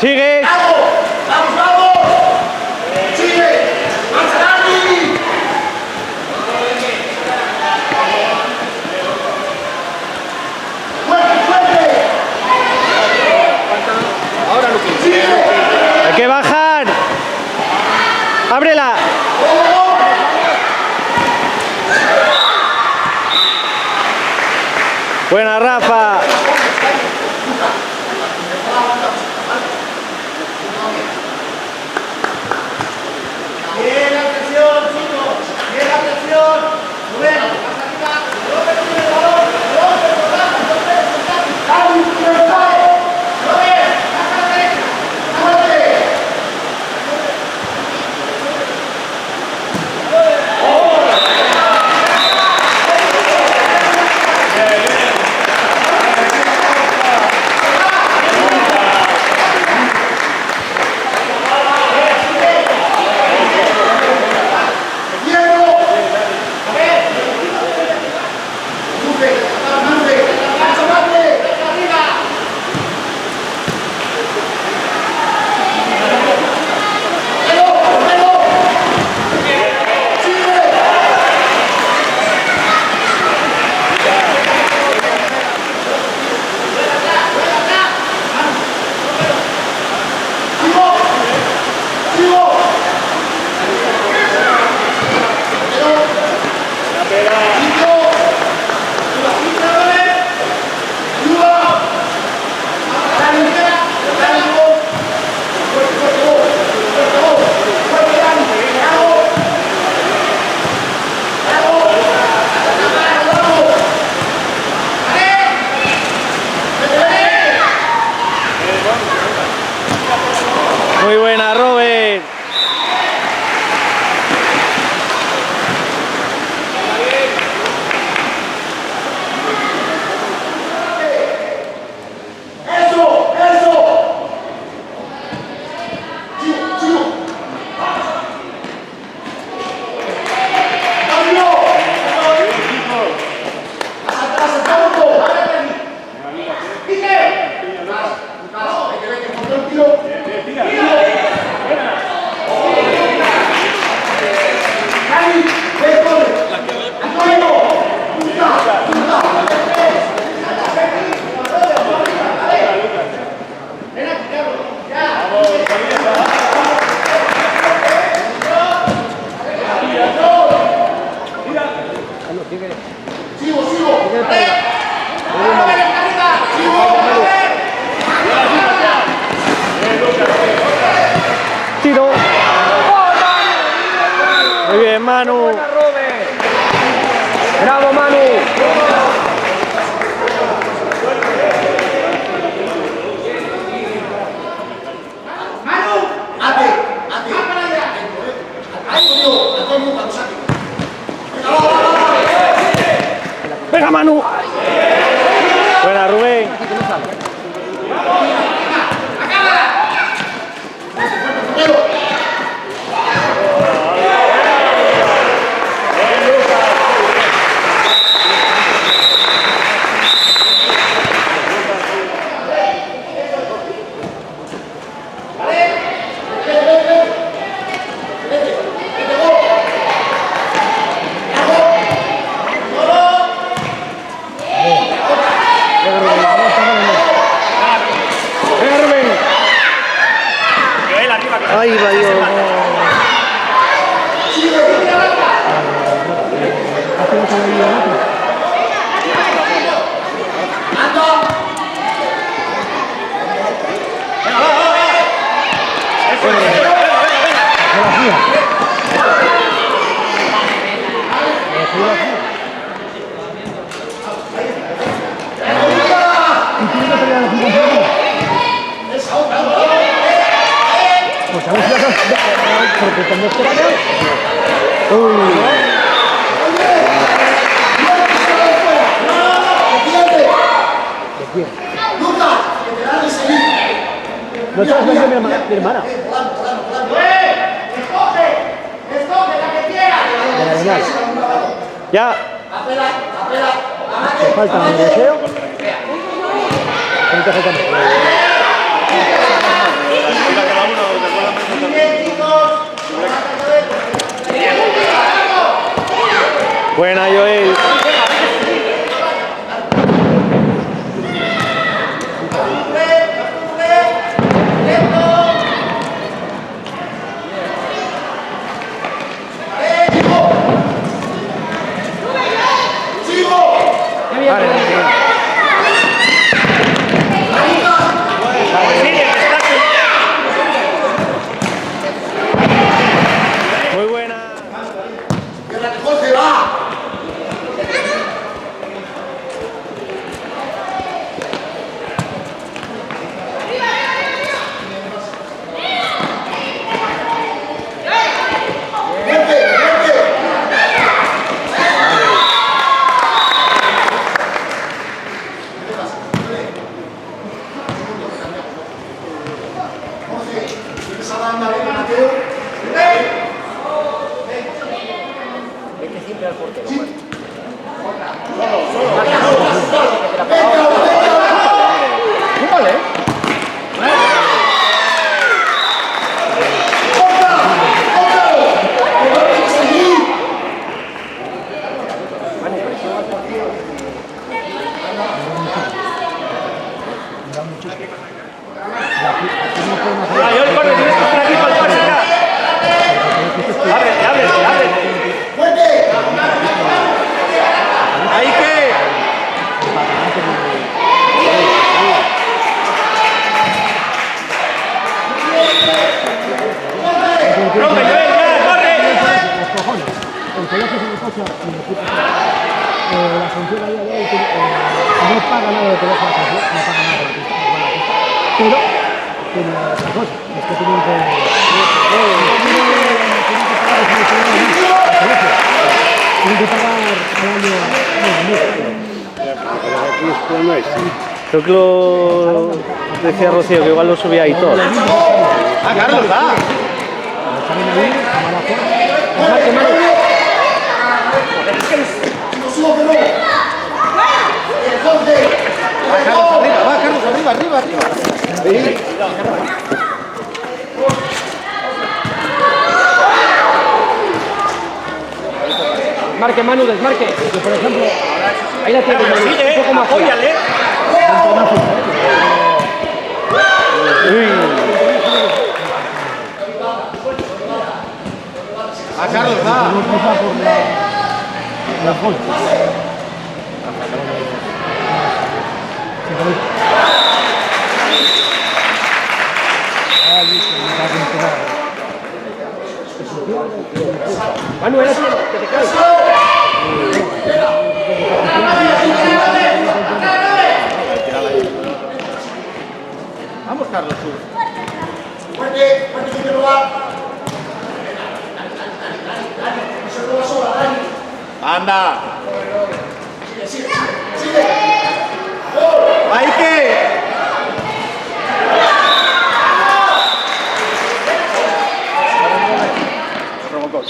Sigue. ¡Vamos! ¡Vamos, vamos! ¡Sigue! ¡Marcha, Dani! ¡Fuerte, fuerte! Ahora lo que ¡Sigue! Hay que bajar. Ábrela. Buena, Rafa. Bien la presión, chicos. Bien la presión. Rubén, más arriba. Rubén, tiene el balón. Rubén, Dani, tiene el balón. Rubén, más a la derecha. Fuerte. Muy buena, Robert. ¡Eso! ¡Eso! ¡Chico! ¡Chico! ¡Cambio! ¡Más atrás, el campo! ¡Pite! ¡Vete, vete! ¡Ponte un tiro! ¡Tiro! Manu. Buena, Robert. Bravo, Manu. Venga, Manu. Buena, Rubén. Venga, Rubén. Ahí va yo. No sabes ver mi hermana. Escoge la que quieras. Ya. ¿Te falta un deseo? ¿Qué te falta? Bien, chicos. Buena, Joel. Muy buena. Jorge, va. Ahí que. Rompe, Joel, ya, corre. El colegio se negocia y el equipo la sanción a día de hoy no paga nada de colegio, la sanción no paga nada de la pista, pero tiene otra cosa, es que tienen que pagar al año Creo que lo decía Rocío, que igual lo subía ahí todo. Ah, Carlos, va. Va, Carlos, arriba. Marque, Manu, desmarque. Por ejemplo, ahí la tiene, Manu, un poco más. Apóyale. Ah, Carlos, va. Manu, era tiempo, que te caes. Vamos, Carlos, tú. Fuerte, fuerte, que te lo va. Eso no va sola, Dani. Anda. Sigue, sigue, sigue. ¡Ahí que! Robocop.